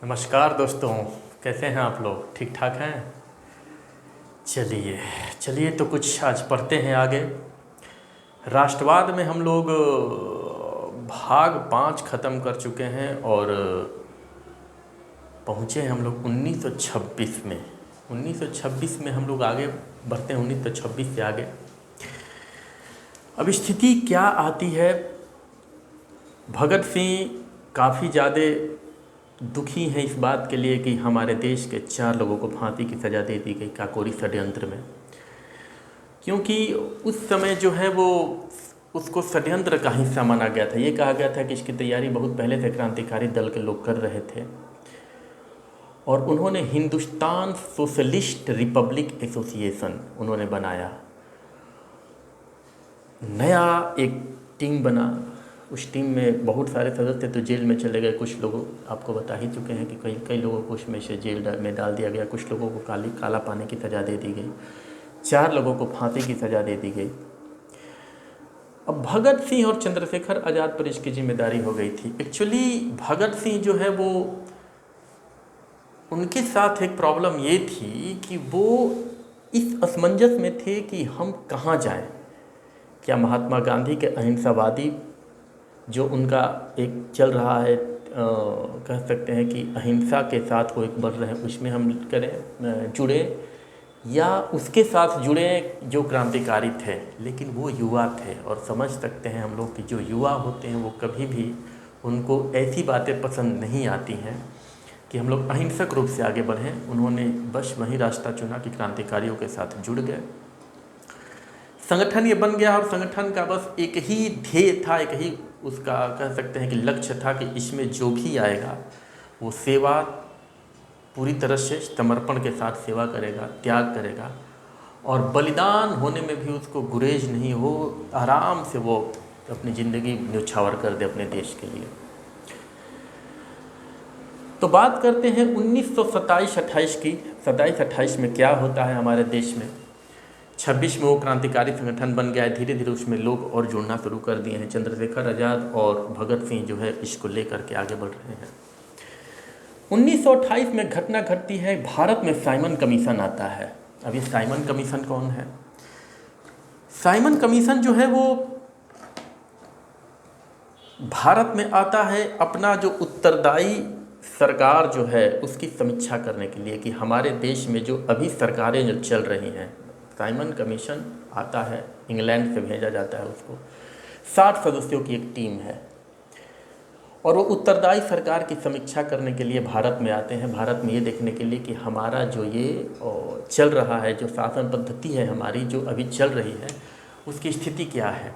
नमस्कार दोस्तों, कैसे हैं आप लोग? ठीक ठाक हैं? चलिए चलिए तो कुछ आज पढ़ते हैं आगे। राष्ट्रवाद में हम लोग भाग 5 ख़त्म कर चुके हैं और पहुँचे हैं हम लोग 1926 में। 1926 में हम लोग आगे बढ़ते हैं, 1926 से आगे। अब स्थिति क्या आती है? भगत सिंह काफ़ी ज़्यादा दुखी हैं इस बात के लिए कि हमारे देश के 4 लोगों को फांसी की सज़ा दे दी गई काकोरी षड्यंत्र में, क्योंकि उस समय जो है वो उसको षड्यंत्र का हिस्सा माना गया था। ये कहा गया था कि इसकी तैयारी बहुत पहले से क्रांतिकारी दल के लोग कर रहे थे और उन्होंने हिंदुस्तान सोशलिस्ट रिपब्लिक एसोसिएशन उन्होंने बनाया। नया एक टीम बना, उस टीम में बहुत सारे सदस्य तो जेल में चले गए। कुछ लोगों आपको बता ही चुके हैं कि कई लोगों को उसमें से जेल में डाल दिया गया। कुछ लोगों को काला पानी की सज़ा दे दी गई। 4 लोगों को फांसी की सज़ा दे दी गई। अब भगत सिंह और चंद्रशेखर आज़ाद पर इसकी जिम्मेदारी हो गई थी। एक्चुअली भगत सिंह जो है वो, उनके साथ एक प्रॉब्लम ये थी कि वो इस असमंजस में थे कि हम कहाँ जाएं। क्या महात्मा गांधी के अहिंसावादी जो उनका एक चल रहा है, कह सकते हैं कि अहिंसा के साथ वो एक बढ़ रहे हैं, उसमें हम करें जुड़े, या उसके साथ जुड़े जो क्रांतिकारी थे लेकिन वो युवा थे। और समझ सकते हैं हम लोग कि जो युवा होते हैं वो कभी भी उनको ऐसी बातें पसंद नहीं आती हैं कि हम लोग अहिंसक रूप से आगे बढ़ें। उन्होंने बस वही रास्ता चुना कि क्रांतिकारियों के साथ जुड़ गए। संगठन ये बन गया और संगठन का बस एक ही ध्येय था, एक ही उसका कह सकते हैं कि लक्ष्य था कि इसमें जो भी आएगा वो सेवा पूरी तरह से समर्पण के साथ सेवा करेगा, त्याग करेगा और बलिदान होने में भी उसको गुरेज नहीं हो, आराम से वो अपनी ज़िंदगी न्यौछावर कर दे अपने देश के लिए। तो बात करते हैं 1927-28 की। 27-28 में क्या होता है हमारे देश में। 26 में वो क्रांतिकारी संगठन बन गया है। धीरे धीरे उसमें लोग और जुड़ना शुरू कर दिए हैं। चंद्रशेखर आज़ाद और भगत सिंह जो है इसको लेकर के आगे बढ़ रहे हैं। 1928 में घटना घटती है, भारत में साइमन कमीशन आता है। अब ये साइमन कमीशन कौन है? साइमन कमीशन जो है वो भारत में आता है अपना जो उत्तरदायी सरकार जो है उसकी समीक्षा करने के लिए कि हमारे देश में जो अभी सरकारें जो चल रही हैं। साइमन कमीशन आता है, इंग्लैंड से भेजा जाता है उसको। 60 सदस्यों की एक टीम है और वो उत्तरदायी सरकार की समीक्षा करने के लिए भारत में आते हैं। भारत में ये देखने के लिए कि हमारा जो ये चल रहा है, जो शासन पद्धति है हमारी जो अभी चल रही है, उसकी स्थिति क्या है।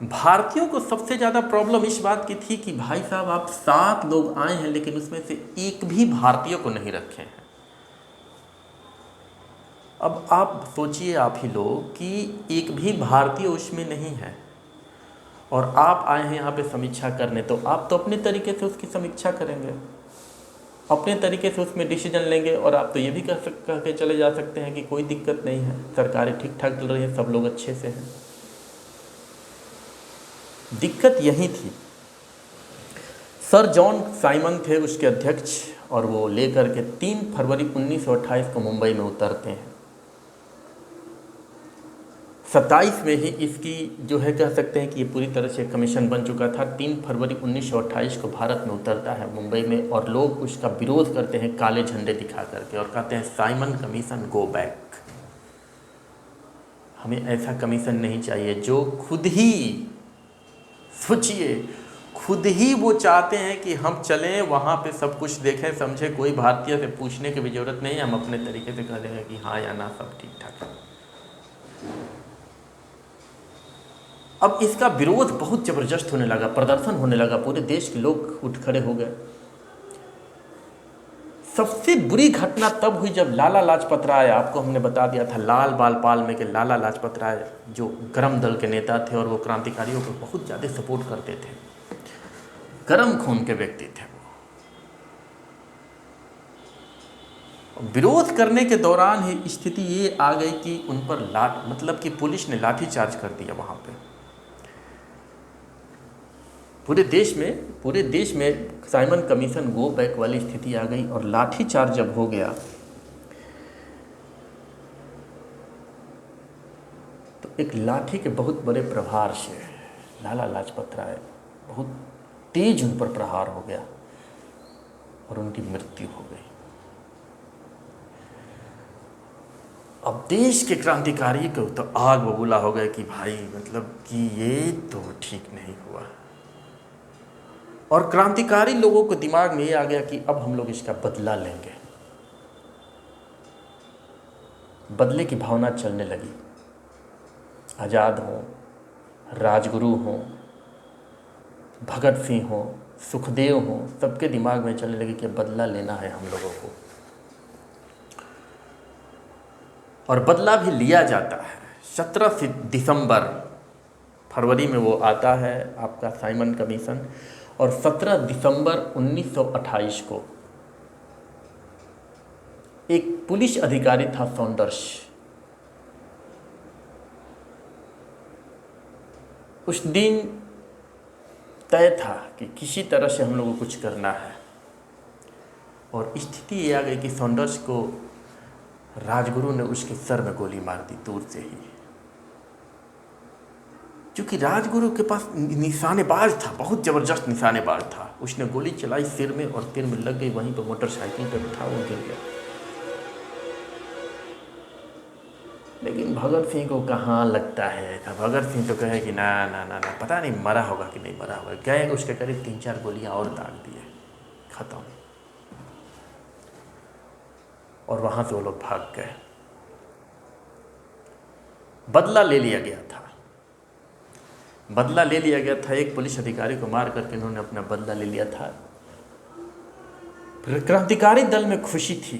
भारतीयों को सबसे ज़्यादा प्रॉब्लम इस बात की थी कि भाई साहब आप 7 लोग आए हैं लेकिन उसमें से एक भी भारतीय को नहीं रखे हैं। अब आप सोचिए आप ही लोग कि एक भी भारतीय उसमें नहीं है और आप आए हैं यहाँ पे समीक्षा करने, तो आप तो अपने तरीके से उसकी समीक्षा करेंगे, अपने तरीके से उसमें डिसीजन लेंगे और आप तो ये भी कह के चले जा सकते हैं कि कोई दिक्कत नहीं है, सरकारें ठीक ठाक चल रही हैं, सब लोग अच्छे से हैं। दिक्कत यही थी। सर जॉन साइमन थे उसके अध्यक्ष और वो लेकर के 3 फरवरी 1928 को मुंबई में उतरते हैं। 27 में ही इसकी जो है कह सकते हैं कि ये पूरी तरह से कमीशन बन चुका था। 3 फरवरी 1928 को भारत में उतरता है मुंबई में और लोग उसका विरोध करते हैं काले झंडे दिखा करके और कहते हैं साइमन कमीशन गो बैक, हमें ऐसा कमीशन नहीं चाहिए। जो खुद ही सोचिए, खुद ही वो चाहते हैं कि हम चलें वहाँ पे सब कुछ देखें समझें, कोई भारतीय से पूछने की भी ज़रूरत नहीं है, हम अपने तरीके से कह देंगे कि हाँ या ना सब ठीक ठाक है। अब इसका विरोध बहुत ज़बरदस्त होने लगा, प्रदर्शन होने लगा, पूरे देश के लोग उठ खड़े हो गए। सबसे बुरी घटना तब हुई जब लाला लाजपत राय, आपको हमने बता दिया था लाल बाल पाल में के लाला लाजपत राय जो गरम दल के नेता थे और वो क्रांतिकारियों को बहुत ज़्यादा सपोर्ट करते थे, गरम खून के व्यक्ति थे वो। विरोध करने के दौरान ही स्थिति ये आ गई कि उन पर मतलब कि पुलिस ने लाठीचार्ज कर दिया वहाँ पे। पूरे देश में साइमन कमीशन गो बैक वाली स्थिति आ गई और लाठीचार्ज जब हो गया तो एक लाठी के बहुत बड़े प्रहार से लाला लाजपत राय बहुत तेज उन पर प्रहार हो गया और उनकी मृत्यु हो गई। अब देश के क्रांतिकारी को तो आग बबूला हो गए कि भाई मतलब कि ये तो ठीक नहीं हुआ, और क्रांतिकारी लोगों को दिमाग में ये आ गया कि अब हम लोग इसका बदला लेंगे। बदले की भावना चलने लगी। आज़ाद हों, राजगुरु हों, भगत सिंह हों, सुखदेव हों, सबके दिमाग में चलने लगी कि बदला लेना है हम लोगों को, और बदला भी लिया जाता है। 17 दिसंबर, फरवरी में वो आता है आपका साइमन कमीशन, और 17 दिसंबर 1928 को एक पुलिस अधिकारी था सॉन्डर्स, उस दिन तय था कि किसी तरह से हम लोगों को कुछ करना है, और स्थिति ये आ गई कि सॉन्डर्स को राजगुरु ने उसके सर में गोली मार दी दूर से ही। क्योंकि राजगुरु के पास निशानेबाज था, बहुत ज़बरदस्त निशानेबाज था। उसने गोली चलाई सिर में और सिर में लग गई, वहीं पर मोटरसाइकिल पर बैठा वो गिर गया। लेकिन भगत सिंह को कहाँ लगता है ऐसा। भगत सिंह तो कहे कि ना ना ना ना, पता नहीं मरा होगा कि नहीं मरा होगा। गए उसके करीब 3-4 गोलियां और दाग दिए, खत्म, और वहां से वो लोग भाग गए। बदला ले लिया गया था, बदला ले लिया गया था। एक पुलिस अधिकारी को मार करके इन्होंने अपना बदला ले लिया था। क्रांतिकारी दल में खुशी थी,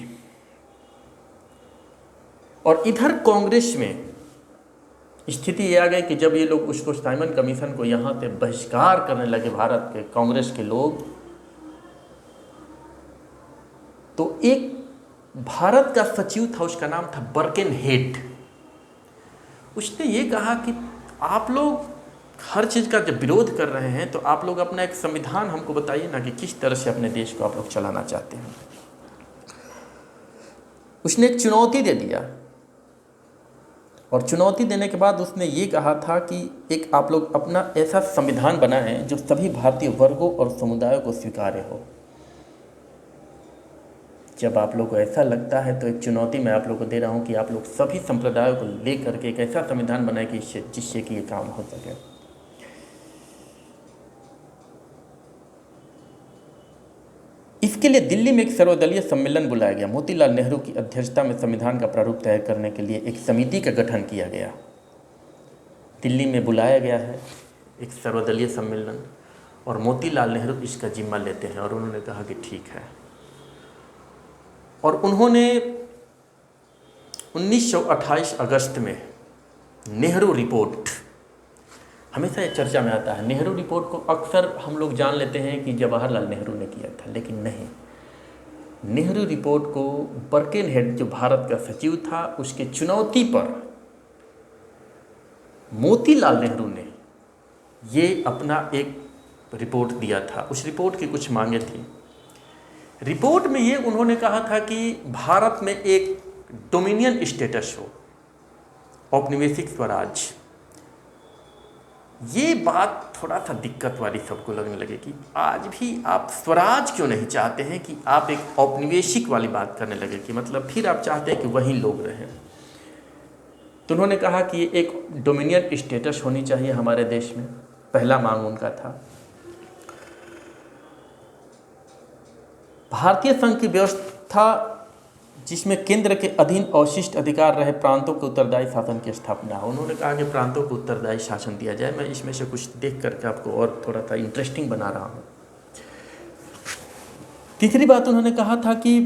और इधर कांग्रेस में स्थिति ये आ गई कि जब ये लोग उसको साइमन कमीशन को यहाँ से बहिष्कार करने लगे, भारत के कांग्रेस के लोग, तो एक भारत का सचिव था, उसका नाम था बर्केनहेड। उसने ये कहा कि आप लोग हर चीज़ का जब विरोध कर रहे हैं तो आप लोग अपना एक संविधान हमको बताइए ना कि किस तरह से अपने देश को आप लोग चलाना चाहते हैं। उसने एक चुनौती दे दिया, और चुनौती देने के बाद उसने ये कहा था कि एक आप लोग अपना ऐसा संविधान बनाएं जो सभी भारतीय वर्गों और समुदायों को स्वीकार्य हो। जब आप लोग को ऐसा लगता है तो एक चुनौती मैं आप लोग को दे रहा हूँ कि आप लोग सभी संप्रदायों को ले करके एक ऐसा संविधान बनाए कि जिससे कि ये काम हो सके। इसके लिए दिल्ली में एक सर्वदलीय सम्मेलन बुलाया गया। मोतीलाल नेहरू की अध्यक्षता में संविधान का प्रारूप तैयार करने के लिए एक समिति का गठन किया गया। दिल्ली में बुलाया गया है एक सर्वदलीय सम्मेलन, और मोतीलाल नेहरू इसका जिम्मा लेते हैं, और उन्होंने कहा कि ठीक है। और उन्होंने 1928 अगस्त में नेहरू रिपोर्ट, हमेशा ये चर्चा में आता है, नेहरू रिपोर्ट को अक्सर हम लोग जान लेते हैं कि जवाहरलाल नेहरू ने किया था, लेकिन नहीं। नेहरू रिपोर्ट को बर्केनहेड जो भारत का सचिव था, उसके चुनौती पर मोतीलाल नेहरू ने ये अपना एक रिपोर्ट दिया था। उस रिपोर्ट की कुछ मांगे थी। रिपोर्ट में ये उन्होंने कहा था कि भारत में एक डोमिनियन स्टेटस हो, औपनिवेशिक स्वराज। ये बात थोड़ा सा दिक्कत वाली सबको लगने लगे कि आज भी आप स्वराज क्यों नहीं चाहते हैं, कि आप एक औपनिवेशिक वाली बात करने लगे, कि मतलब फिर आप चाहते हैं कि वही लोग रहें। तो उन्होंने कहा कि एक डोमिनियन स्टेटस होनी चाहिए हमारे देश में, पहला मांग उनका था। भारतीय संघ की व्यवस्था जिसमें केंद्र के अधीन अवशिष्ट अधिकार रहे प्रांतों के उत्तरदायी शासन की स्थापना हो। उन्होंने कहा कि प्रांतों को उत्तरदायी शासन दिया जाए। मैं इसमें से कुछ देख करके आपको और थोड़ा सा इंटरेस्टिंग बना रहा हूँ। तीसरी बात उन्होंने कहा था कि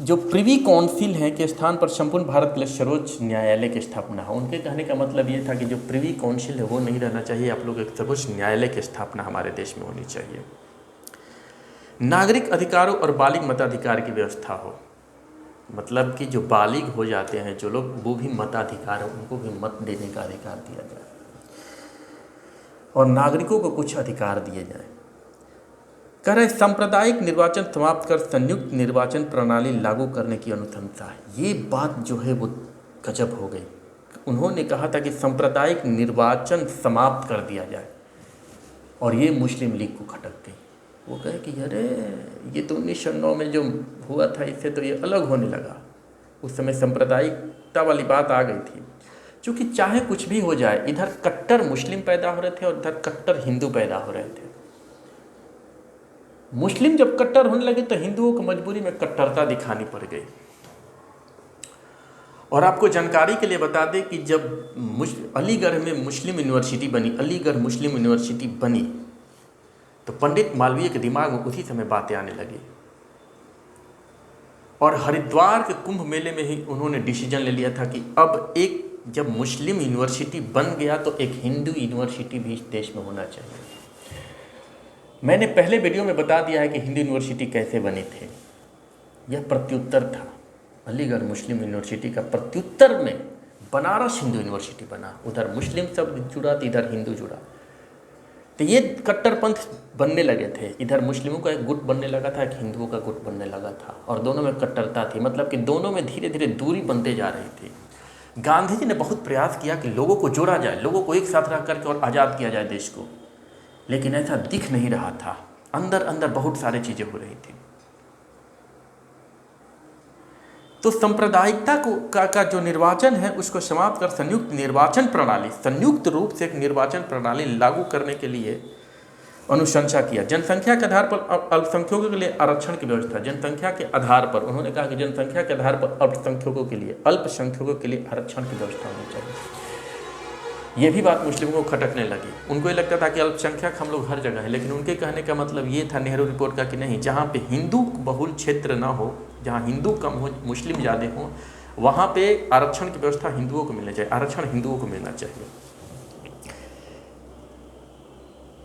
जो प्रिवी काउंसिल है के स्थान पर संपूर्ण भारत के लिए सर्वोच्च न्यायालय की स्थापना हो। उनके कहने का मतलब ये था कि जो प्रिवी काउंसिल है वो नहीं रहना चाहिए, आप लोग एक सर्वोच्च न्यायालय की स्थापना हमारे देश में होनी चाहिए। नागरिक अधिकारों और बालिग मताधिकार की व्यवस्था हो, मतलब कि जो बालिग हो जाते हैं जो लोग, वो भी मताधिकार है, उनको भी मत देने का अधिकार दिया जाए, और नागरिकों को कुछ अधिकार दिए जाएं। कह रहे सांप्रदायिक निर्वाचन समाप्त कर संयुक्त निर्वाचन प्रणाली लागू करने की अनुशंसा है। ये बात जो है वो गजब हो गई। उन्होंने कहा था कि सांप्रदायिक निर्वाचन समाप्त कर दिया जाए और ये मुस्लिम लीग को खटक गई। वो कहे कि अरे ये तो 1909 में जो हुआ था इससे तो ये अलग होने लगा। उस समय सांप्रदायिकता वाली बात आ गई थी। क्योंकि चाहे कुछ भी हो जाए, इधर कट्टर मुस्लिम पैदा हो रहे थे और इधर कट्टर हिंदू पैदा हो रहे थे। मुस्लिम जब कट्टर होने लगे तो हिंदुओं को मजबूरी में कट्टरता दिखानी पड़ गई। और आपको जानकारी के लिए बता दें कि जब अलीगढ़ में मुस्लिम यूनिवर्सिटी बनी, अलीगढ़ मुस्लिम यूनिवर्सिटी बनी, तो पंडित मालवीय के दिमाग में उसी समय बातें आने लगी। और हरिद्वार के कुंभ मेले में ही उन्होंने डिसीजन ले लिया था कि अब एक जब मुस्लिम यूनिवर्सिटी बन गया तो एक हिंदू यूनिवर्सिटी भी इस देश में होना चाहिए। मैंने पहले वीडियो में बता दिया है कि हिंदू यूनिवर्सिटी कैसे बने थे। यह प्रत्युत्तर था। अलीगढ़ मुस्लिम यूनिवर्सिटी का प्रत्युत्तर में बनारस हिंदू यूनिवर्सिटी बना। उधर मुस्लिम शब्द जुड़ा तो इधर हिंदू जुड़ा। तो ये कट्टरपंथ बनने लगे थे। इधर मुस्लिमों का एक गुट बनने लगा था, एक हिंदुओं का गुट बनने लगा था, और दोनों में कट्टरता थी। मतलब कि दोनों में धीरे धीरे दूरी बनते जा रही थी। गांधी जी ने बहुत प्रयास किया कि लोगों को जोड़ा जाए, लोगों को एक साथ रह करके और आज़ाद किया जाए देश को, लेकिन ऐसा दिख नहीं रहा था। अंदर अंदर बहुत सारी चीज़ें हो रही थी। तो सांप्रदायिकता का जो निर्वाचन है उसको समाप्त कर संयुक्त निर्वाचन प्रणाली, संयुक्त रूप से एक निर्वाचन प्रणाली लागू करने के लिए अनुशंसा किया। जनसंख्या के आधार पर अल्पसंख्यकों के लिए आरक्षण की व्यवस्था। जनसंख्या के आधार पर उन्होंने कहा कि जनसंख्या के आधार पर अल्पसंख्यकों के लिए आरक्षण की व्यवस्था होनी चाहिए। ये भी बात मुस्लिमों को खटकने लगी। उनको ये लगता था कि अल्पसंख्यक हम लोग हर जगह है, लेकिन उनके कहने का मतलब ये था नेहरू रिपोर्ट का कि नहीं, जहाँ पे हिंदू बहुल क्षेत्र ना हो, जहाँ हिंदू कम हो मुस्लिम ज़्यादा हो, वहाँ पे आरक्षण की व्यवस्था हिंदुओं को मिलना चाहिए, आरक्षण हिंदुओं को मिलना चाहिए।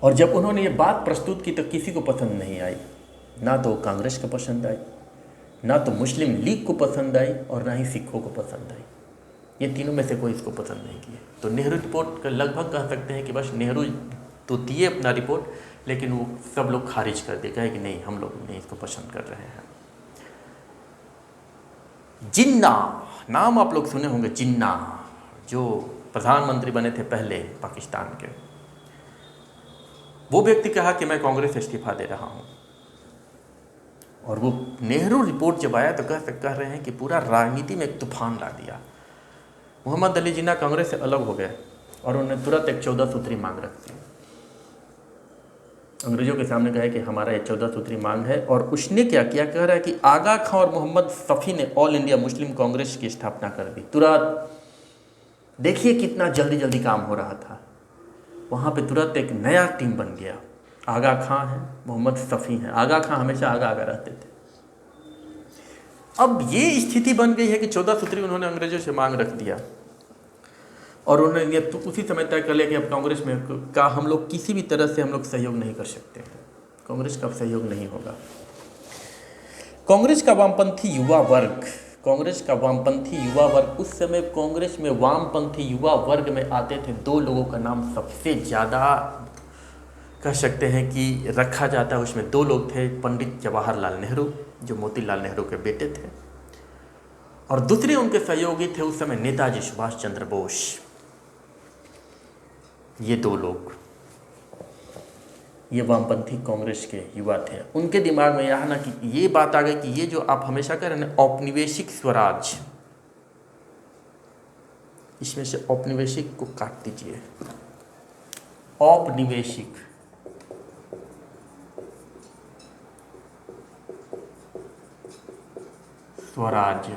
और जब उन्होंने ये बात प्रस्तुत की तो किसी को पसंद नहीं आई। ना तो कांग्रेस को पसंद आई, ना तो मुस्लिम लीग को पसंद आई, और ना ही सिखों को पसंद आई। ये तीनों में से कोई इसको पसंद नहीं किया। तो नेहरू रिपोर्ट का लगभग कह सकते हैं कि बस नेहरू तो दिए अपना रिपोर्ट, लेकिन वो सब लोग खारिज कर दिए, कहे कि नहीं हम लोग नहीं इसको पसंद कर रहे हैं। जिन्ना नाम आप लोग सुने होंगे। जिन्ना जो प्रधानमंत्री बने थे पहले पाकिस्तान के, वो व्यक्ति कहा कि मैं कांग्रेस से इस्तीफा दे रहा हूँ। और वो नेहरू रिपोर्ट जब आया तो कह रहे हैं कि पूरा राजनीति में एक तूफान ला दिया। मोहम्मद अली जिन्ना कांग्रेस से अलग हो गए और उन्होंने तुरंत एक 14 सूत्री मांग रख दी। अंग्रेजों के सामने कहा कि हमारा ये 14 सूत्री मांग है। और उसने क्या किया, कह रहा है कि आगा खां और मोहम्मद शफी ने ऑल इंडिया मुस्लिम कांग्रेस की स्थापना कर दी तुरंत। देखिए कितना जल्दी जल्दी काम हो रहा था। वहाँ पे तुरंत एक नया टीम बन गया। आगा खां है, मोहम्मद शफी हैं। आगा खां हमेशा आगा रहते थे। अब ये स्थिति बन गई है कि 14 सूत्री उन्होंने अंग्रेजों से मांग रख दिया, और उन्होंने तो उसी समय तय कर लिया कि अब कांग्रेस में का हम लोग किसी भी तरह से हम लोग सहयोग नहीं कर सकते हैं, कांग्रेस का सहयोग नहीं होगा। कांग्रेस का वामपंथी युवा वर्ग उस समय कांग्रेस में वामपंथी युवा वर्ग में आते थे। दो लोगों का नाम सबसे ज़्यादा कह सकते हैं कि रखा जाता है। उसमें दो लोग थे, पंडित जवाहरलाल नेहरू जो मोतीलाल नेहरू के बेटे थे, और दूसरे उनके सहयोगी थे उस समय नेताजी सुभाष चंद्र बोस। ये दो लोग ये वामपंथी कांग्रेस के युवा थे। उनके दिमाग में यह ना कि ये बात आ गई कि ये जो आप हमेशा कह रहे हैं औपनिवेशिक स्वराज, इसमें से औपनिवेशिक को काट दीजिए। औपनिवेशिक स्वराज,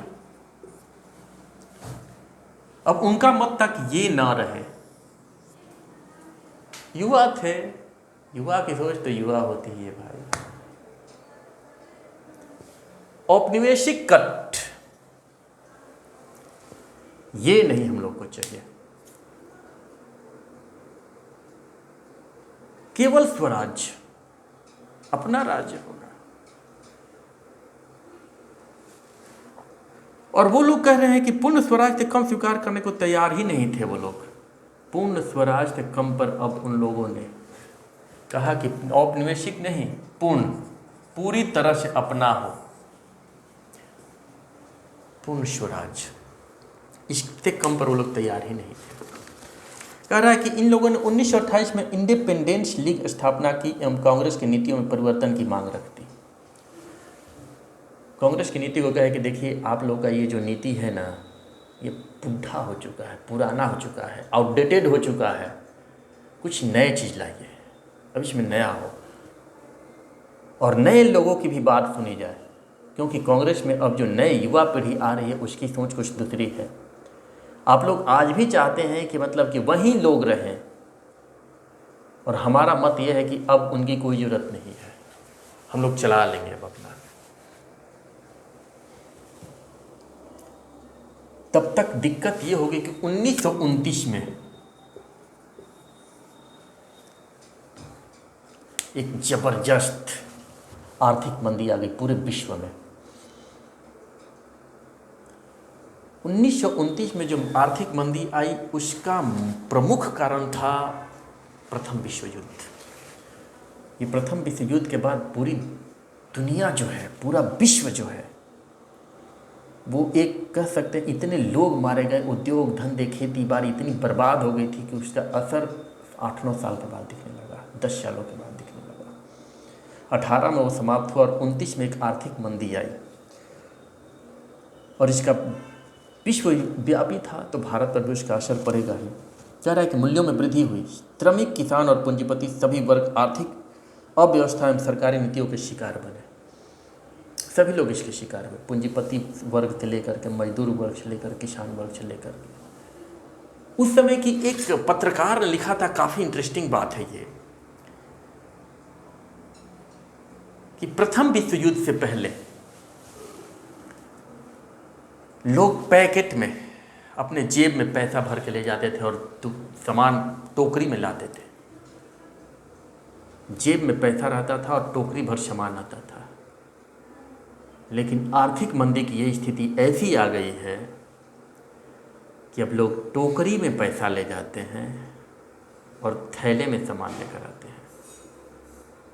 अब उनका मत था कि ये ना रहे। युवा थे, युवा की सोच तो युवा होती है भाई। औपनिवेशिक कट ये नहीं हम लोग को चाहिए, केवल स्वराज, अपना राज्य होगा। और वो लोग कह रहे हैं कि पूर्ण स्वराज से कम स्वीकार करने को तैयार ही नहीं थे वो लोग। पूर्ण स्वराज से कम पर अब उन लोगों ने कहा कि औपनिवेशिक नहीं, पूर्ण, पूरी तरह से अपना हो, पूर्ण स्वराज, इससे कम पर वो लोग तैयार ही नहीं थे। कह रहा है कि इन लोगों ने 1928 में इंडिपेंडेंस लीग स्थापना की एवं कांग्रेस की नीतियों में परिवर्तन की मांग रखती। कांग्रेस की नीति को कहे कि देखिए आप लोग का ये जो नीति है ना, ये बुढ़ा हो चुका है, पुराना हो चुका है, आउटडेटेड हो चुका है, कुछ नए चीज़ लाइए, अब इसमें नया हो और नए लोगों की भी बात सुनी जाए, क्योंकि कांग्रेस में अब जो नए युवा पीढ़ी आ रही है उसकी सोच कुछ दूसरी है। आप लोग आज भी चाहते हैं कि मतलब कि वही लोग रहें, और हमारा मत यह है कि अब उनकी कोई ज़रूरत नहीं है, हम लोग चला लेंगे अब अपना। तब तक दिक्कत ये होगी कि 1929 में एक जबरदस्त आर्थिक मंदी आ गई पूरे विश्व में। 1929 में जो आर्थिक मंदी आई उसका प्रमुख कारण था प्रथम विश्व युद्ध। ये प्रथम विश्व युद्ध के बाद पूरी दुनिया जो है, पूरा विश्व जो है, वो एक कह सकते हैं इतने लोग मारे गए, उद्योग धंधे खेती बाड़ी इतनी बर्बाद हो गई थी कि उसका असर 8-9 साल के बाद दिखने लगा, 10 सालों के बाद दिखने लगा। 18 में वो समाप्त हुआ और 29 में एक आर्थिक मंदी आई, और इसका विश्वव्यापी था तो भारत पर भी उसका असर पड़ेगा ही। कह रहा है कि मूल्यों में वृद्धि हुई, श्रमिक किसान और पूंजीपति सभी वर्ग आर्थिक अव्यवस्था एवं सरकारी नीतियों के शिकार बने। सभी लोग इसके शिकार हुए, पूंजीपति वर्ग से लेकर के मजदूर वर्ग से लेकर किसान वर्ग से लेकर के। उस समय की एक पत्रकार ने लिखा था, काफ़ी इंटरेस्टिंग बात है ये, कि प्रथम विश्व युद्ध से पहले लोग पैकेट में अपने जेब में पैसा भर के ले जाते थे और सामान टोकरी में लाते थे। जेब में पैसा रहता था और टोकरी भर सामान आता था। लेकिन आर्थिक मंदी की ये स्थिति ऐसी आ गई है कि अब लोग टोकरी में पैसा ले जाते हैं और थैले में सामान लेकर आते हैं।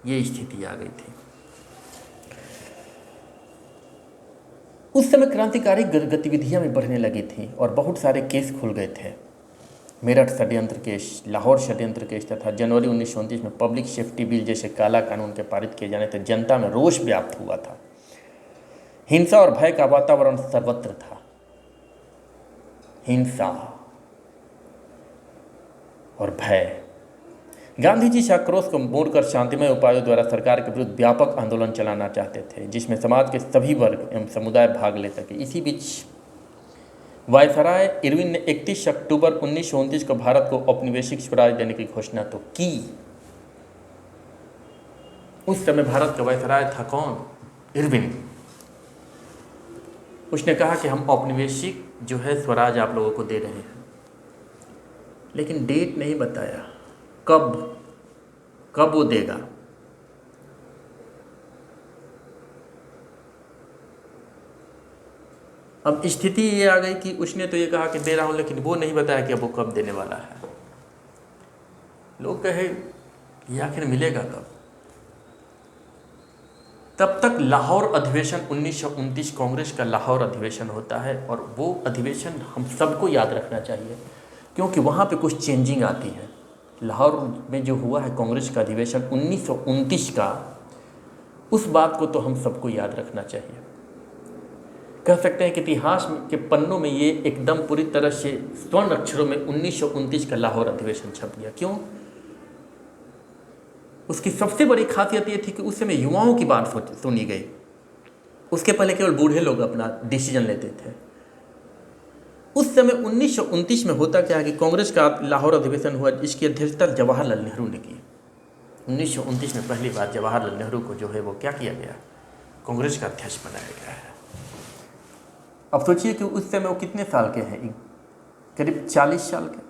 ये स्थिति आ गई थी। उस समय क्रांतिकारी गतिविधियां भी बढ़ने लगी थी और बहुत सारे केस खुल गए थे। मेरठ षड्यंत्र केस, लाहौर षड्यंत्र केस तथा जनवरी 1929 में पब्लिक सेफ्टी बिल जैसे काला कानून के पारित किए जाने से जनता में रोष व्याप्त हुआ था। हिंसा और भय का वातावरण सर्वत्र था। हिंसा और भय। गांधी जी इस आक्रोश को मोड़कर शांतिमय उपायों द्वारा सरकार के विरुद्ध व्यापक आंदोलन चलाना चाहते थे, जिसमें समाज के सभी वर्ग एवं समुदाय भाग ले सके। इसी बीच वायसराय इरविन ने 31 अक्टूबर 1929 को भारत को औपनिवेशिक स्वराज देने की घोषणा तो की। उस समय भारत का वायसराय था कौन? इरविन। उसने कहा कि हम औपनिवेशिक जो है स्वराज आप लोगों को दे रहे हैं, लेकिन डेट नहीं बताया कब वो देगा। अब स्थिति ये आ गई कि उसने तो ये कहा कि दे रहा हूं, लेकिन वो नहीं बताया कि अब वो कब देने वाला है। लोग कहे ये आखिर मिलेगा कब? तब तक लाहौर अधिवेशन 1929 कांग्रेस का लाहौर अधिवेशन होता है, और वो अधिवेशन हम सबको याद रखना चाहिए क्योंकि वहाँ पे कुछ चेंजिंग आती है। लाहौर में जो हुआ है कांग्रेस का अधिवेशन 1929 का, उस बात को तो हम सबको याद रखना चाहिए। कह सकते हैं कि इतिहास के पन्नों में ये एकदम पूरी तरह से स्वर्ण अक्षरों में 1929 का लाहौर अधिवेशन छप गया। क्यों? उसकी सबसे बड़ी खासियत ये थी कि उस समय युवाओं की बात सुनी गई। उसके पहले केवल बूढ़े लोग अपना डिसीजन लेते थे। उस समय 1929 में होता क्या है कि कांग्रेस का लाहौर अधिवेशन हुआ, इसकी अध्यक्षता जवाहरलाल नेहरू ने की। 1929 में पहली बार जवाहरलाल नेहरू को जो है वो क्या किया गया? कांग्रेस का अध्यक्ष बनाया गया है। अब सोचिए कि उस समय वो कितने साल के हैं? करीब 40 साल के।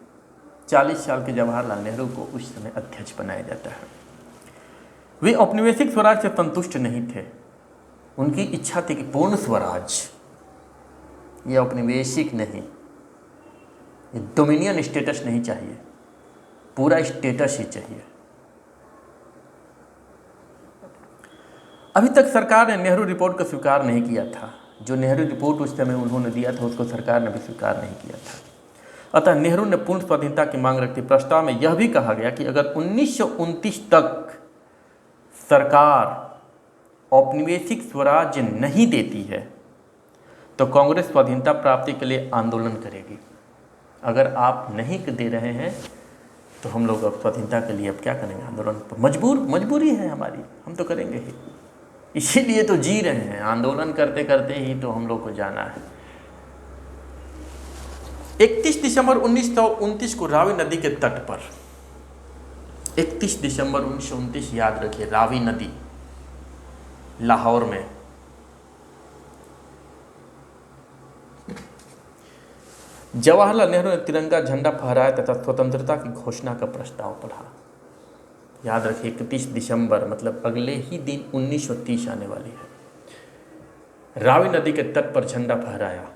40 साल के जवाहरलाल नेहरू को उस समय अध्यक्ष बनाया जाता है। वे औपनिवेशिक स्वराज से संतुष्ट नहीं थे। उनकी इच्छा थी कि पूर्ण स्वराज, ये औपनिवेशिक नहीं, ये डोमिनियन स्टेटस नहीं चाहिए, पूरा स्टेटस ही चाहिए। अभी तक सरकार ने नेहरू रिपोर्ट को स्वीकार नहीं किया था। जो नेहरू रिपोर्ट उस समय उन्होंने दिया था उसको सरकार ने भी स्वीकार नहीं किया था। अतः नेहरू ने पूर्ण स्वाधीनता की मांग रखी। प्रस्ताव में यह भी कहा गया कि अगर 1929 तक सरकार औपनिवेशिक स्वराज्य नहीं देती है तो कांग्रेस स्वाधीनता प्राप्ति के लिए आंदोलन करेगी। अगर आप नहीं दे रहे हैं तो हम लोग अब स्वाधीनता के लिए अब क्या करेंगे, आंदोलन। मजबूरी है हमारी, हम तो करेंगे ही, इसीलिए तो जी रहे हैं। आंदोलन करते करते ही तो हम लोग को जाना है। 31 दिसंबर 1929 को रावी नदी के तट पर, 31 दिसंबर 1929 याद रखिए, रावी नदी, लाहौर में जवाहरलाल नेहरू ने तिरंगा झंडा फहराया तथा स्वतंत्रता की घोषणा का प्रस्ताव पढ़ा। याद रखिए 31 दिसंबर मतलब अगले ही दिन 1930 आने वाली है। रावी नदी के तट पर झंडा फहराया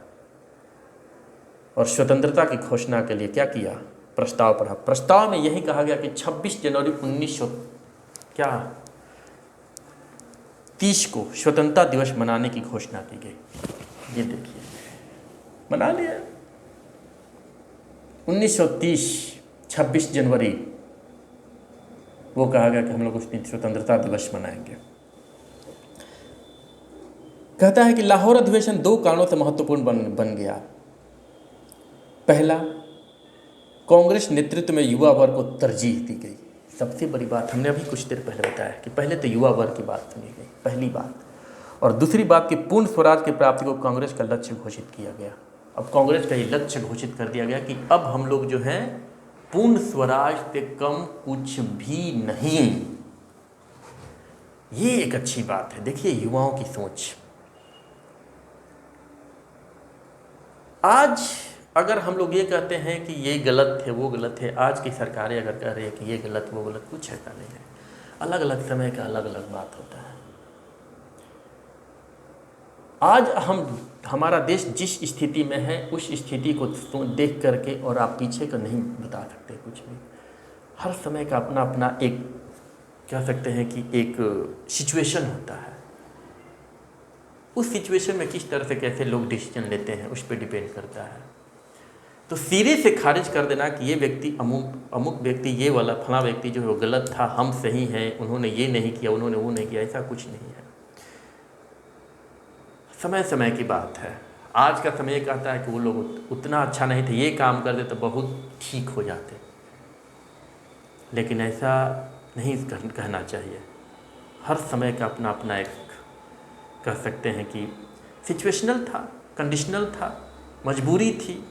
और स्वतंत्रता की घोषणा के लिए क्या किया, प्रस्ताव पढ़ा। प्रस्ताव में यही कहा गया कि 26 जनवरी 1930 को स्वतंत्रता दिवस मनाने की घोषणा की गई। ये देखिए, मना लिया 1930 26 जनवरी, वो कहा गया कि हम लोग उस दिन स्वतंत्रता दिवस मनाएंगे। कहता है कि लाहौर अधिवेशन 2 कारणों से महत्वपूर्ण बन गया। पहला, कांग्रेस नेतृत्व में युवा वर्ग को तरजीह दी गई। सबसे बड़ी बात हमने अभी कुछ देर पहले बताया कि पहले तो युवा वर्ग की बात सुनी गई, पहली बात। और दूसरी बात कि पूर्ण स्वराज की प्राप्ति को कांग्रेस का लक्ष्य घोषित किया गया। अब कांग्रेस का ये लक्ष्य घोषित कर दिया गया कि अब हम लोग जो हैं पूर्ण स्वराज से कम कुछ भी नहीं। ये एक अच्छी बात है। देखिए युवाओं की सोच। आज अगर हम लोग ये कहते हैं कि ये गलत है वो गलत है, आज की सरकारें अगर कह रही है कि ये गलत वो गलत, कुछ ऐसा नहीं है। अलग अलग समय का अलग अलग बात होता है। आज हमारा देश जिस स्थिति में है उस स्थिति को देख करके और आप पीछे का नहीं बता सकते कुछ भी। हर समय का अपना अपना एक कह सकते हैं कि एक सिचुएशन होता है। उस सिचुएशन में किस तरह से कैसे लोग डिसीजन लेते हैं उस पर डिपेंड करता है। तो सिरे से खारिज कर देना कि ये व्यक्ति अमुक व्यक्ति, ये वाला फला व्यक्ति जो है वो गलत था, हम सही हैं, उन्होंने ये नहीं किया, उन्होंने वो नहीं किया, ऐसा कुछ नहीं है। समय समय की बात है। आज का समय कहता है कि वो लोग उतना अच्छा नहीं थे, ये काम कर दे तो बहुत ठीक हो जाते, लेकिन ऐसा नहीं कहना चाहिए। हर समय का अपना अपना एक कह सकते हैं कि सिचुएशनल था, कंडीशनल था, मजबूरी थी।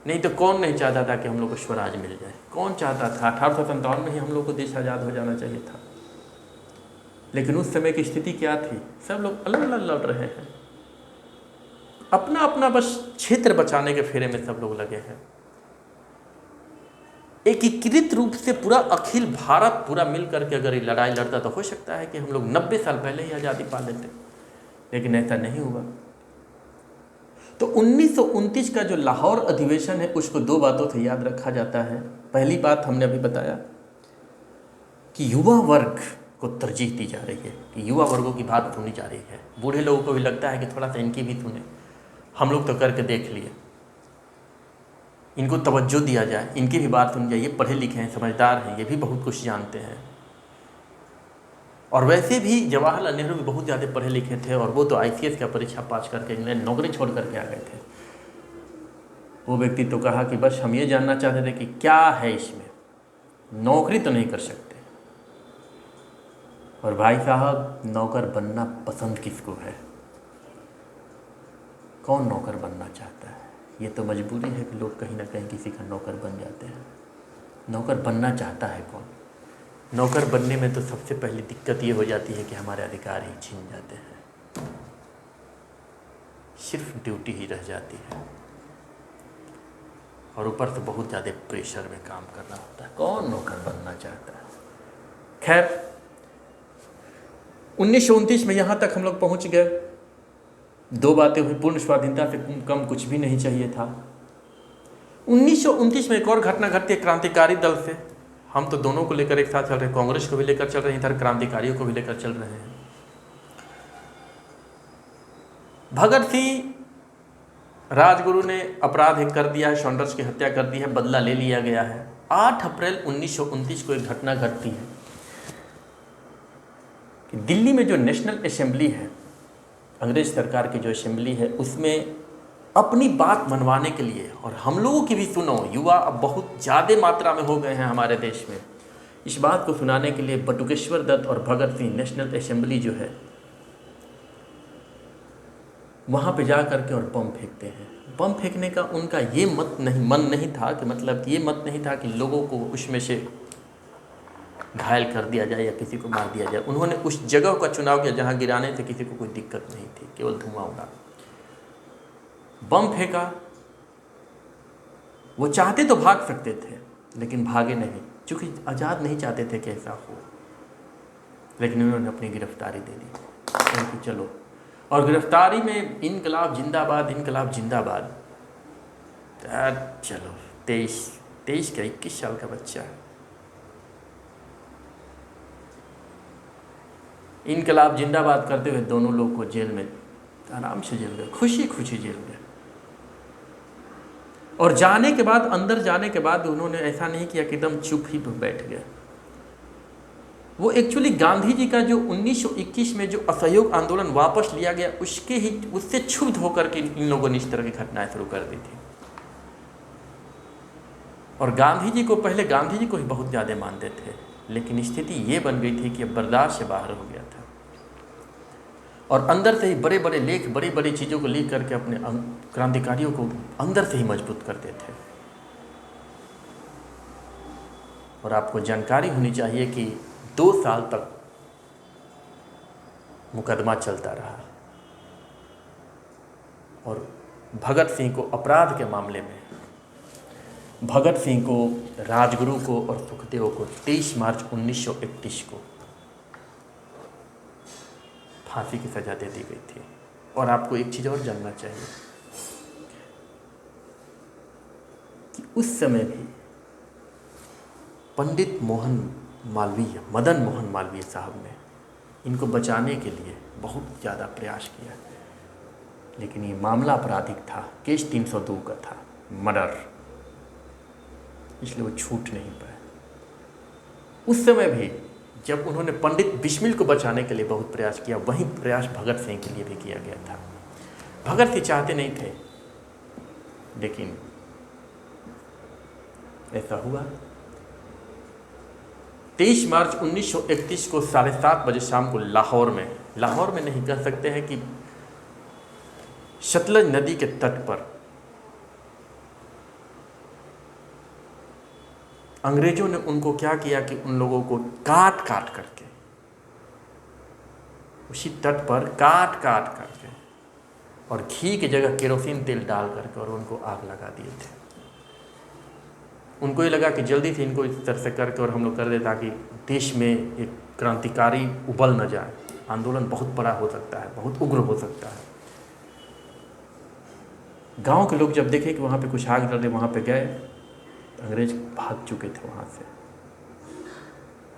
नहीं तो कौन नहीं चाहता था कि हम लोग को स्वराज मिल जाए, कौन चाहता था। 1857 में ही हम लोग को देश आज़ाद हो जाना चाहिए था, लेकिन उस समय की स्थिति क्या थी, सब लोग अलग अलग लड़ रहे हैं, अपना अपना बस क्षेत्र बचाने के फेरे में सब लोग लगे हैं। एकीकृत रूप से पूरा अखिल भारत पूरा मिल करके अगर ये लड़ाई लड़ता तो हो सकता है कि हम लोग 90 साल पहले ही आज़ादी पा लेते, लेकिन ऐसा नहीं हुआ। तो 1929 का जो लाहौर अधिवेशन है उसको 2 बातों से याद रखा जाता है। पहली बात हमने अभी बताया कि युवा वर्ग को तरजीह दी जा रही है, कि युवा वर्गों की बात सुनी जा रही है। बूढ़े लोगों को भी लगता है कि थोड़ा सा इनकी भी सुने, हम लोग तो करके देख लिए, इनको तवज्जो दिया जाए, इनकी भी बात सुनी जाए। ये पढ़े लिखे हैं, समझदार हैं, ये भी बहुत कुछ जानते हैं। और वैसे भी जवाहरलाल नेहरू भी बहुत ज़्यादा पढ़े लिखे थे, और वो तो ICS का परीक्षा पास करके इंग्लैंड नौकरी छोड़ करके आ गए थे। वो व्यक्ति तो कहा कि बस हम ये जानना चाहते थे कि क्या है इसमें, नौकरी तो नहीं कर सकते। और भाई साहब, नौकर बनना पसंद किसको है? कौन नौकर बनना चाहता है? ये तो मजबूरी है कि लोग कहीं ना कहीं किसी का नौकर बन जाते हैं। नौकर बनना चाहता है कौन? नौकर बनने में तो सबसे पहली दिक्कत ये हो जाती है कि हमारे अधिकार ही छीन जाते हैं, सिर्फ ड्यूटी ही रह जाती है, और ऊपर से बहुत ज़्यादा प्रेशर में काम करना होता है। कौन नौकर बनना चाहता है? खैर 1929 में यहाँ तक हम लोग पहुँच गए। 2 बातें हुई, पूर्ण स्वाधीनता से कम कुछ भी नहीं चाहिए था। 1929 में एक और घटना घटती है क्रांतिकारी दल से। हम तो दोनों को लेकर एक साथ चल रहे हैं, कांग्रेस को भी लेकर चल रहे हैं, इधर क्रांतिकारियों को भी लेकर चल रहे हैं। भगत सिंह राजगुरु ने अपराध कर दिया है, सॉन्डर्स की हत्या कर दी है, बदला ले लिया गया है। 8 अप्रैल 1929 को एक घटना घटती है कि दिल्ली में जो नेशनल असेंबली है, अंग्रेज सरकार की जो असेंबली है, उसमें अपनी बात मनवाने के लिए, और हम लोगों की भी सुनो, युवा अब बहुत ज़्यादा मात्रा में हो गए हैं हमारे देश में, इस बात को सुनाने के लिए बटुकेश्वर दत्त और भगत सिंह नेशनल असेंबली जो है वहाँ पे जा करके और बम फेंकते हैं। बम फेंकने का उनका ये मन नहीं था कि मतलब ये मत नहीं था कि लोगों को उसमें से घायल कर दिया जाए या किसी को मार दिया जाए। उन्होंने उस जगह का चुनाव किया जहाँ गिराने से किसी को कोई दिक्कत नहीं थी, केवल धुआं उड़ा। बम फेंका, वो चाहते तो भाग सकते थे लेकिन भागे नहीं, क्योंकि आज़ाद नहीं चाहते थे कि ऐसा हो, लेकिन उन्होंने अपनी गिरफ्तारी दे दी कि चलो। और गिरफ्तारी में इनकलाब जिंदाबाद, इनकलाब जिंदाबाद। चलो 23 का 21 साल का बच्चा इनकलाब जिंदाबाद करते हुए दोनों लोग को जेल में आराम से जेल गए, खुशी खुशी जेल गए। और जाने के बाद, अंदर जाने के बाद उन्होंने ऐसा नहीं किया कि एकदम चुप ही बैठ गए। वो एक्चुअली गांधी जी का जो 1921 में जो असहयोग आंदोलन वापस लिया गया, उससे क्षुब्ध होकर के इन लोगों ने इस तरह की घटनाएं शुरू कर दी थी। और गांधी जी को पहले गांधी जी को ही बहुत ज़्यादा मानते थे, लेकिन स्थिति ये बन गई थी कि अब बर्दाश्त से बाहर हो गया था। और अंदर से ही बड़े बड़े लेख, बड़ी बड़ी चीज़ों को लिख करके अपने क्रांतिकारियों को अंदर से ही मजबूत करते थे। और आपको जानकारी होनी चाहिए कि 2 साल तक मुकदमा चलता रहा और भगत सिंह को अपराध के मामले में, भगत सिंह को, राजगुरु को और सुखदेव को 23 मार्च 1931 को फांसी की सजा दे दी गई थी। और आपको एक चीज़ और जानना चाहिए कि उस समय भी पंडित मदन मोहन मालवीय साहब ने इनको बचाने के लिए बहुत ज़्यादा प्रयास किया, लेकिन ये मामला आपराधिक था, केस 302 का था, मर्डर, इसलिए वो छूट नहीं पाए। उस समय भी जब उन्होंने पंडित बिस्मिल को बचाने के लिए बहुत प्रयास किया, वही प्रयास भगत सिंह के लिए भी किया गया था। भगत सिंह चाहते नहीं थे, लेकिन ऐसा हुआ। 23 मार्च 1931 को 7:30 बजे शाम को लाहौर में नहीं कह सकते हैं कि सतलज नदी के तट पर अंग्रेजों ने उनको क्या किया कि उन लोगों को काट करके उसी तट पर काट करके और घी की जगह केरोसिन तेल डाल करके और उनको आग लगा दिए थे। उनको ये लगा कि जल्दी से इनको इस तरह से करके और हम लोग कर दे ताकि देश में एक क्रांतिकारी उबल न जाए, आंदोलन बहुत बड़ा हो सकता है, बहुत उग्र हो सकता है। गांव के लोग जब देखे कि वहाँ पे कुछ आग जल रही, वहाँ पे गए, अंग्रेज भाग चुके थे वहाँ से,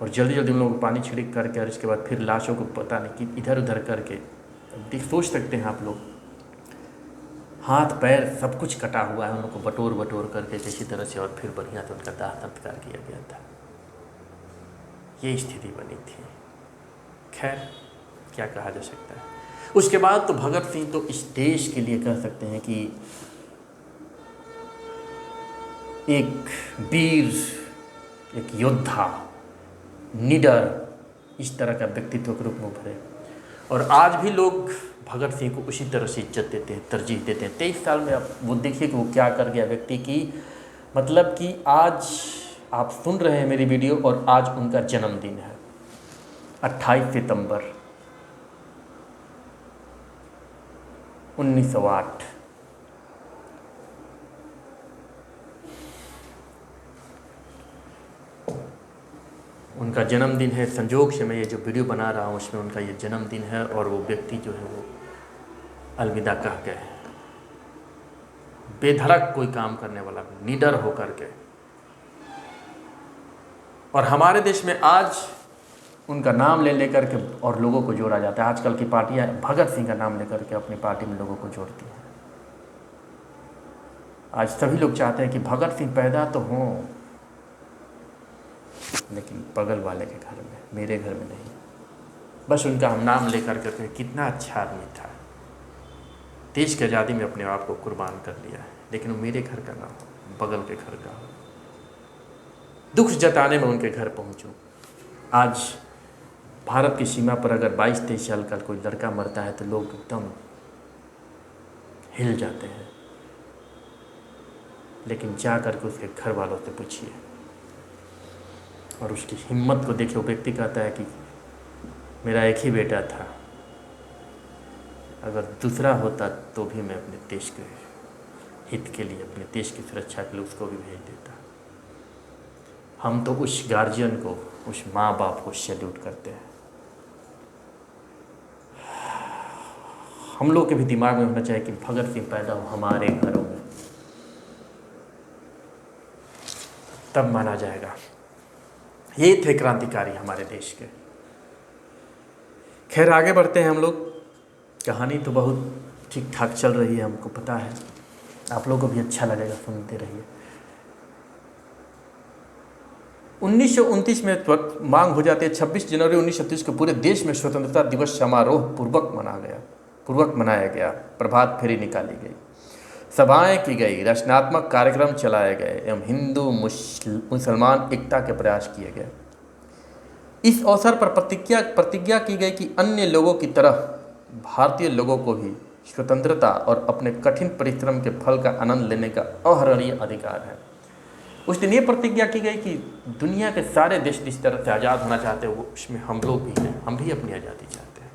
और जल्दी जल्दी उन लोगों को पानी छिड़क करके और इसके बाद फिर लाशों को पता नहीं कि इधर उधर करके सोच सकते हैं आप लोग, हाथ पैर सब कुछ कटा हुआ है, उन लोगों को बटोर करके किसी तरह से और फिर बढ़िया से उनका दाह संस्कार किया गया था। ये स्थिति बनी थी। खैर क्या कहा जा सकता है। उसके बाद तो भगत सिंह तो इस देश के लिए कह सकते हैं कि एक वीर, एक योद्धा, निडर, इस तरह का व्यक्तित्व के रूप में उभरे। और आज भी लोग भगत सिंह को उसी तरह से इज्जत देते हैं, तरजीह देते हैं। 23 साल में आप वो देखिए कि वो क्या कर गया व्यक्ति की, मतलब कि आज आप सुन रहे हैं मेरी वीडियो और आज उनका जन्मदिन है 28 सितंबर 1908। उनका जन्मदिन है। संजोग से मैं ये जो वीडियो बना रहा हूँ उसमें उनका ये जन्मदिन है और वो व्यक्ति जो है वो अलविदा कह गए। बेधड़क कोई काम करने वाला, निडर होकर के और हमारे देश में आज उनका नाम ले लेकर के और लोगों को जोड़ा जाता है। आजकल की पार्टियां भगत सिंह का नाम लेकर के अपनी पार्टी में लोगों को जोड़ती हैं। आज सभी लोग चाहते हैं कि भगत सिंह पैदा तो हों, लेकिन बगल वाले के घर में, मेरे घर में नहीं। बस उनका हम नाम लेकर के कितना अच्छा आदमी था, देश की आज़ादी में अपने आप को कुर्बान कर दिया है, लेकिन वो मेरे घर का ना हो, बगल के घर का हो। दुख जताने में उनके घर पहुंचूं। आज भारत की सीमा पर अगर 22-23 साल का कोई लड़का मरता है तो लोग एकदम हिल जाते हैं, लेकिन जा करके उसके घर वालों से पूछिए और उसकी हिम्मत को देखिए। वो व्यक्ति कहता है कि मेरा एक ही बेटा था, अगर दूसरा होता तो भी मैं अपने देश के हित के लिए, अपने देश की सुरक्षा के लिए उसको भी भेज देता। हम तो उस गार्जियन को, उस माँ बाप को सैल्यूट करते हैं। हम लोग के भी दिमाग में होना चाहिए कि भगत सिंह पैदा हो हमारे घरों में, तब माना जाएगा। ये थे क्रांतिकारी हमारे देश के। खैर आगे बढ़ते हैं हम लोग। कहानी तो बहुत ठीक ठाक चल रही है, हमको पता है, आप लोगों को भी अच्छा लगेगा, सुनते रहिए। 1929 में मांग हो जाती है 26 जनवरी 1936 को पूरे देश में स्वतंत्रता दिवस समारोह पूर्वक मनाया गया। प्रभात फेरी निकाली गई, सभाएं की गई, रचनात्मक कार्यक्रम चलाए गए एवं हिंदू मुसलमान एकता के प्रयास किए गए। इस अवसर पर प्रतिज्ञा की गई कि अन्य लोगों की तरह भारतीय लोगों को भी स्वतंत्रता और अपने कठिन परिश्रम के फल का आनंद लेने का अहरणीय अधिकार है। उस दिन ये प्रतिज्ञा की गई कि दुनिया के सारे देश जिस तरह से आज़ाद होना चाहते हैं, वो उसमें हम लोग भी हैं, हम भी अपनी आज़ादी चाहते हैं।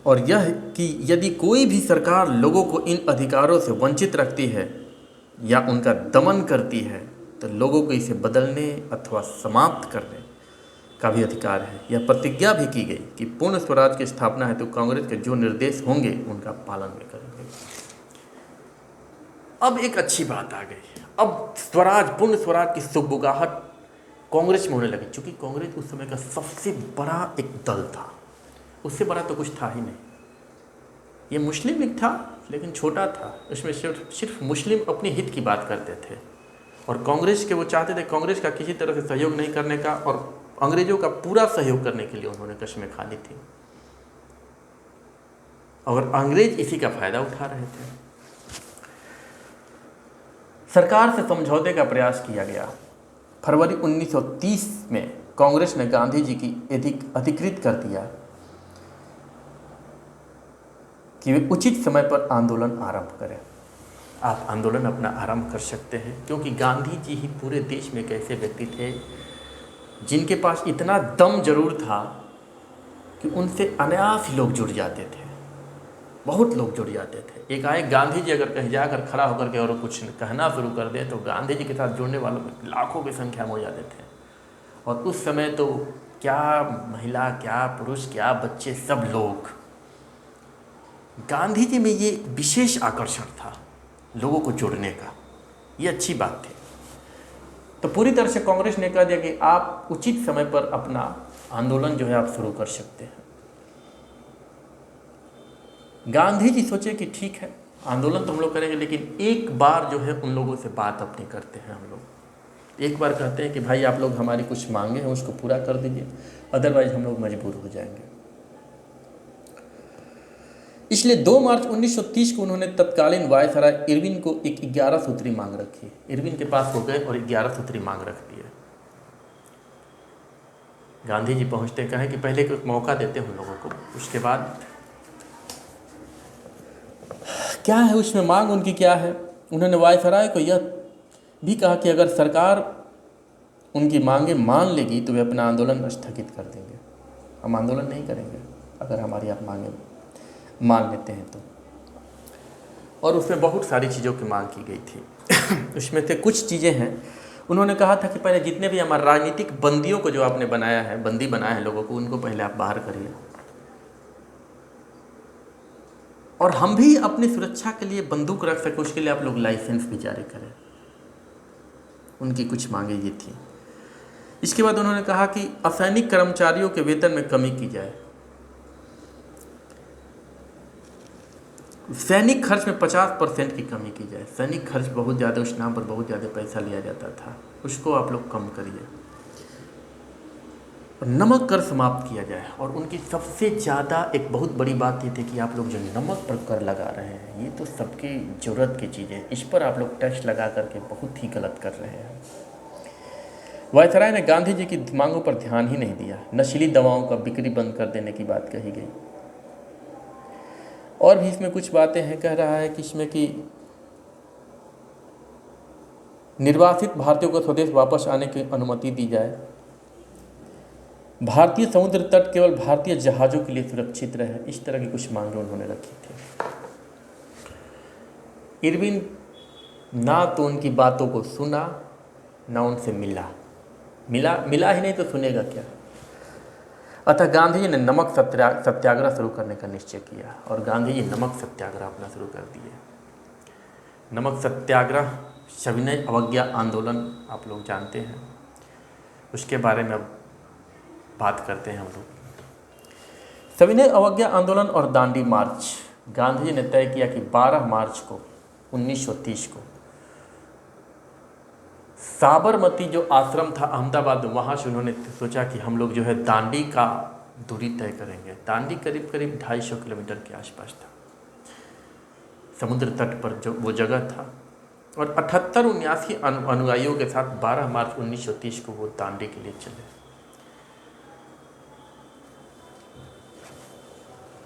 और यह कि यदि कोई भी सरकार लोगों को इन अधिकारों से वंचित रखती है या उनका दमन करती है तो लोगों को इसे बदलने अथवा समाप्त करने का भी अधिकार है। यह प्रतिज्ञा भी की गई कि पूर्ण स्वराज की स्थापना हेतु कांग्रेस के जो निर्देश होंगे उनका पालन भी करेंगे। अब एक अच्छी बात आ गई, अब पूर्ण स्वराज की सुगबुगाहट कांग्रेस में होने लगी। चूंकि कांग्रेस उस समय का सबसे बड़ा एक दल था, उससे बड़ा तो कुछ था ही नहीं। ये मुस्लिम लीग था लेकिन छोटा था, उसमें सिर्फ मुस्लिम अपने हित की बात करते थे और कांग्रेस के वो चाहते थे कांग्रेस का किसी तरह से सहयोग नहीं करने का, और अंग्रेजों का पूरा सहयोग करने के लिए उन्होंने कस्में खा ली थी और अंग्रेज इसी का फायदा उठा रहे थे। सरकार से समझौते का प्रयास किया गया। फरवरी 1930 में कांग्रेस ने गांधी जी की अधिकृत कर दिया कि वे उचित समय पर आंदोलन आरंभ करें। आप आंदोलन अपना आरंभ कर सकते हैं, क्योंकि गांधी जी ही पूरे देश में एक ऐसे व्यक्ति थे जिनके पास इतना दम जरूर था कि उनसे अनायास लोग जुड़ जाते थे, बहुत लोग जुड़ जाते थे। एक आए गांधी जी अगर कहीं जाकर खड़ा होकर के और कुछ कहना शुरू कर दे तो गांधी जी के साथ जुड़ने वालों में लाखों की संख्या में हो जाते थे। और उस समय तो क्या महिला, क्या पुरुष, क्या बच्चे, सब लोग, गांधी जी में ये विशेष आकर्षण था लोगों को जोड़ने का, ये अच्छी बात थी। तो पूरी तरह से कांग्रेस ने कह दिया कि आप उचित समय पर अपना आंदोलन जो है आप शुरू कर सकते हैं। गांधी जी सोचे कि ठीक है आंदोलन तो हम लोग करेंगे, लेकिन एक बार जो है उन लोगों से बात अपनी करते हैं। हम लोग एक बार कहते हैं कि भाई आप लोग हमारी कुछ मांगे हैं उसको पूरा कर दीजिए, अदरवाइज हम लोग मजबूर हो जाएंगे। इसलिए 2 मार्च 1930 को उन्होंने तत्कालीन वायसराय इरविन को एक 11 सूत्री मांग रखी। इरविन के पास हो गए और 11 सूत्री मांग रख दिए। गांधी जी पहुंचते कहें कि पहले एक मौका देते हैं उन लोगों को, उसके बाद क्या है उसमें मांग उनकी क्या है। उन्होंने वायसराय को यह भी कहा कि अगर सरकार उनकी मांगे मान लेगी तो वे अपना आंदोलन स्थगित कर देंगे, हम आंदोलन नहीं करेंगे अगर हमारी आप मांगे मान लेते हैं तो। और उसमें बहुत सारी चीज़ों की मांग की गई थी। उसमें से कुछ चीज़ें हैं, उन्होंने कहा था कि पहले जितने भी हमारे राजनीतिक बंदियों को जो आपने बनाया है, बंदी बनाया है लोगों को, उनको पहले आप बाहर करिए। और हम भी अपनी सुरक्षा के लिए बंदूक रख सके उसके लिए आप लोग लाइसेंस भी जारी करें। उनकी कुछ मांगे ये थी। इसके बाद उन्होंने कहा कि असैनिक कर्मचारियों के वेतन में कमी की जाए, सैनिक खर्च में 50% की कमी की जाए। सैनिक खर्च बहुत ज़्यादा, उस नाम पर बहुत ज़्यादा पैसा लिया जाता था, उसको आप लोग कम करिए। नमक कर समाप्त किया जाए। और उनकी सबसे ज़्यादा एक बहुत बड़ी बात ये थी कि आप लोग जो नमक पर कर लगा रहे हैं ये तो सबकी ज़रूरत की चीज़ है, इस पर आप लोग टैक्स लगा करके बहुत ही गलत कर रहे हैं। वायसराय ने गांधी जी की मांगों पर ध्यान ही नहीं दिया। नशीली दवाओं का बिक्री बंद कर देने की बात कही गई। और भी इसमें कुछ बातें हैं। कह रहा है कि इसमें कि निर्वासित भारतीयों को स्वदेश वापस आने की अनुमति दी जाए, भारतीय समुद्र तट केवल भारतीय जहाज़ों के लिए सुरक्षित रहे। इस तरह की कुछ मांगें उन्होंने रखी थी। इरविन ना तो उनकी बातों को सुना ना उनसे मिला ही नहीं तो सुनेगा क्या। अतः गांधी जी ने नमक सत्याग्रह शुरू करने का निश्चय किया और गांधी जी नमक सत्याग्रह अपना शुरू कर दिए। नमक सत्याग्रह सविनय अवज्ञा आंदोलन आप लोग जानते हैं, उसके बारे में अब बात करते हैं हम लोग। सविनय अवज्ञा आंदोलन और दांडी मार्च। गांधी जी ने तय किया कि 12 मार्च को 1930 को साबरमती जो आश्रम था अहमदाबाद में, वहाँ से उन्होंने सोचा कि हम लोग जो है दांडी का दूरी तय करेंगे। दांडी करीब 250 किलोमीटर के आसपास था, समुद्र तट पर जो वो जगह था। और 78-79 अनुयायियों के साथ 12 मार्च 1930 को वो दांडी के लिए चले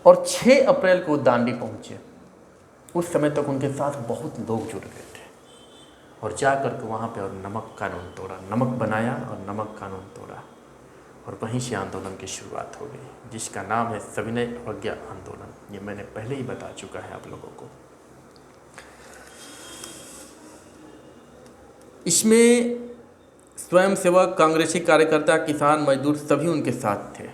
और 6 अप्रैल को दांडी पहुँचे। उस समय तक उनके साथ बहुत लोग जुड़ गए थे और जा कर के वहाँ पे और नमक कानून तोड़ा, नमक बनाया और नमक कानून तोड़ा और वहीं से आंदोलन की शुरुआत हो गई, जिसका नाम है सविनय अवज्ञा आंदोलन। ये मैंने पहले ही बता चुका है आप लोगों को। इसमें स्वयंसेवक, कांग्रेसी कार्यकर्ता, किसान, मजदूर सभी उनके साथ थे।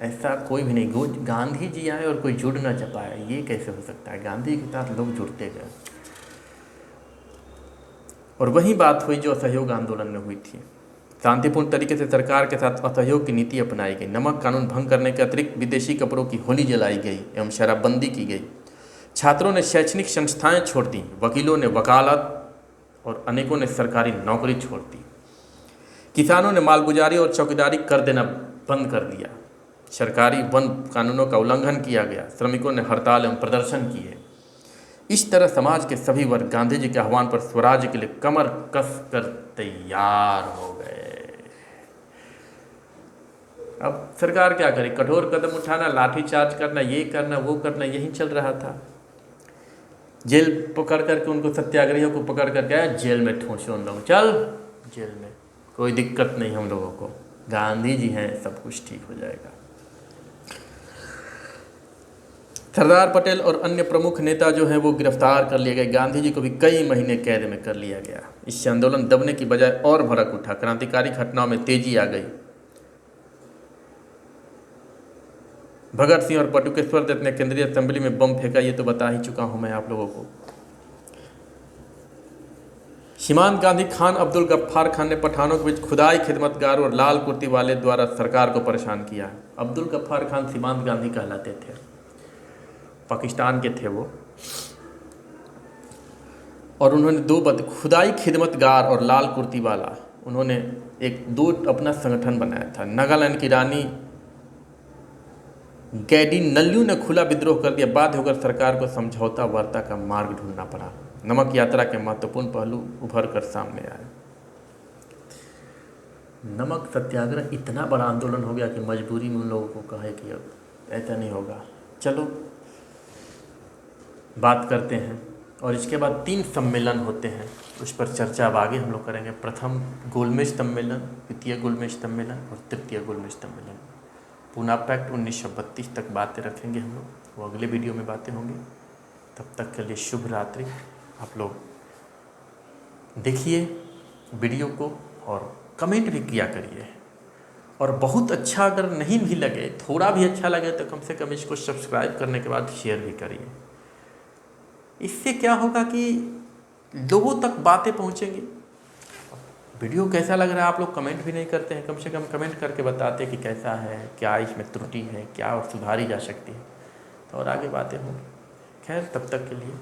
ऐसा कोई भी नहीं गांधी जी आए और कोई जुड़ न पाया, ये कैसे हो सकता है। गांधी के साथ लोग जुड़ते गए और वही बात हुई जो असहयोग आंदोलन में हुई थी। शांतिपूर्ण तरीके से सरकार के साथ असहयोग की नीति अपनाई गई। नमक कानून भंग करने के अतिरिक्त विदेशी कपड़ों की होली जलाई गई एवं शराबबंदी की गई। छात्रों ने शैक्षणिक संस्थाएं छोड़ दी, वकीलों ने वकालत और अनेकों ने सरकारी नौकरी छोड़ दी। किसानों ने मालगुजारी और चौकीदारी कर देना बंद कर दिया। सरकारी वन कानूनों का उल्लंघन किया गया। श्रमिकों ने हड़ताल एवं प्रदर्शन किए। इस तरह समाज के सभी वर्ग गांधी जी के आह्वान पर स्वराज्य के लिए कमर कस कर तैयार हो गए। अब सरकार क्या करे, कठोर कदम उठाना, लाठीचार्ज करना, ये करना वो करना, यही चल रहा था। जेल पकड़ करके उनको, सत्याग्रहियों को पकड़ करके जेल में ठूंसो उन लोग, चल जेल में, कोई दिक्कत नहीं हम लोगों को, गांधी जी हैं, सब कुछ ठीक हो जाएगा। सरदार पटेल और अन्य प्रमुख नेता जो हैं वो गिरफ्तार कर लिए गए। गांधी जी को भी कई महीने कैद में कर लिया गया। इससे आंदोलन दबने की बजाय और भड़क उठा। क्रांतिकारी घटनाओं में तेजी आ गई। भगत सिंह और बटुकेश्वर दत्त ने केंद्रीय असेंबली में बम फेंका, ये तो बता ही चुका हूं मैं आप लोगों को। सीमांत गांधी, खान अब्दुल गफ्फार खान ने पठानों के बीच खुदाई खिदमतगार और लाल कुर्ती वाले द्वारा सरकार को परेशान किया। अब्दुल गफ्फार खान सीमांत गांधी कहलाते थे, पाकिस्तान के थे वो। और उन्होंने खुदाई खिदमतगार और लाल कुर्ती वाला, उन्होंने दो अपना संगठन बनाया था। नागालैंड की रानी गैडी नल्लू ने खुला विद्रोह कर दिया। बाध्य होकर सरकार को समझौता वार्ता का मार्ग ढूंढना पड़ा। नमक यात्रा के महत्वपूर्ण पहलू उभर कर सामने आए। नमक सत्याग्रह इतना बड़ा आंदोलन हो गया कि मजबूरी में उन लोगों को कहे कि अब ऐसा नहीं होगा, चलो बात करते हैं। और इसके बाद 3 सम्मेलन होते हैं, उस पर चर्चा अब आगे हम लोग करेंगे। प्रथम गोलमेज सम्मेलन, द्वितीय गोलमेज सम्मेलन और तृतीय गोलमेज सम्मेलन। पूना पैक्ट 1932 तक बातें रखेंगे हम लोग, वो अगले वीडियो में बातें होंगी। तब तक के लिए शुभ रात्रि। आप लोग देखिए वीडियो को और कमेंट भी किया करिए। और बहुत अच्छा अगर नहीं भी लगे, थोड़ा भी अच्छा लगे तो कम से कम इसको सब्सक्राइब करने के बाद शेयर भी करिए। इससे क्या होगा कि लोगों तक बातें पहुंचेंगी। वीडियो कैसा लग रहा है आप लोग कमेंट भी नहीं करते हैं, कम से कम कमेंट करके बताते कि कैसा है, क्या इसमें त्रुटि है, क्या और सुधारी जा सकती है, तो और आगे बातें होंगी। खैर तब तक के लिए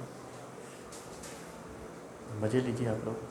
मज़े लीजिए आप लोग।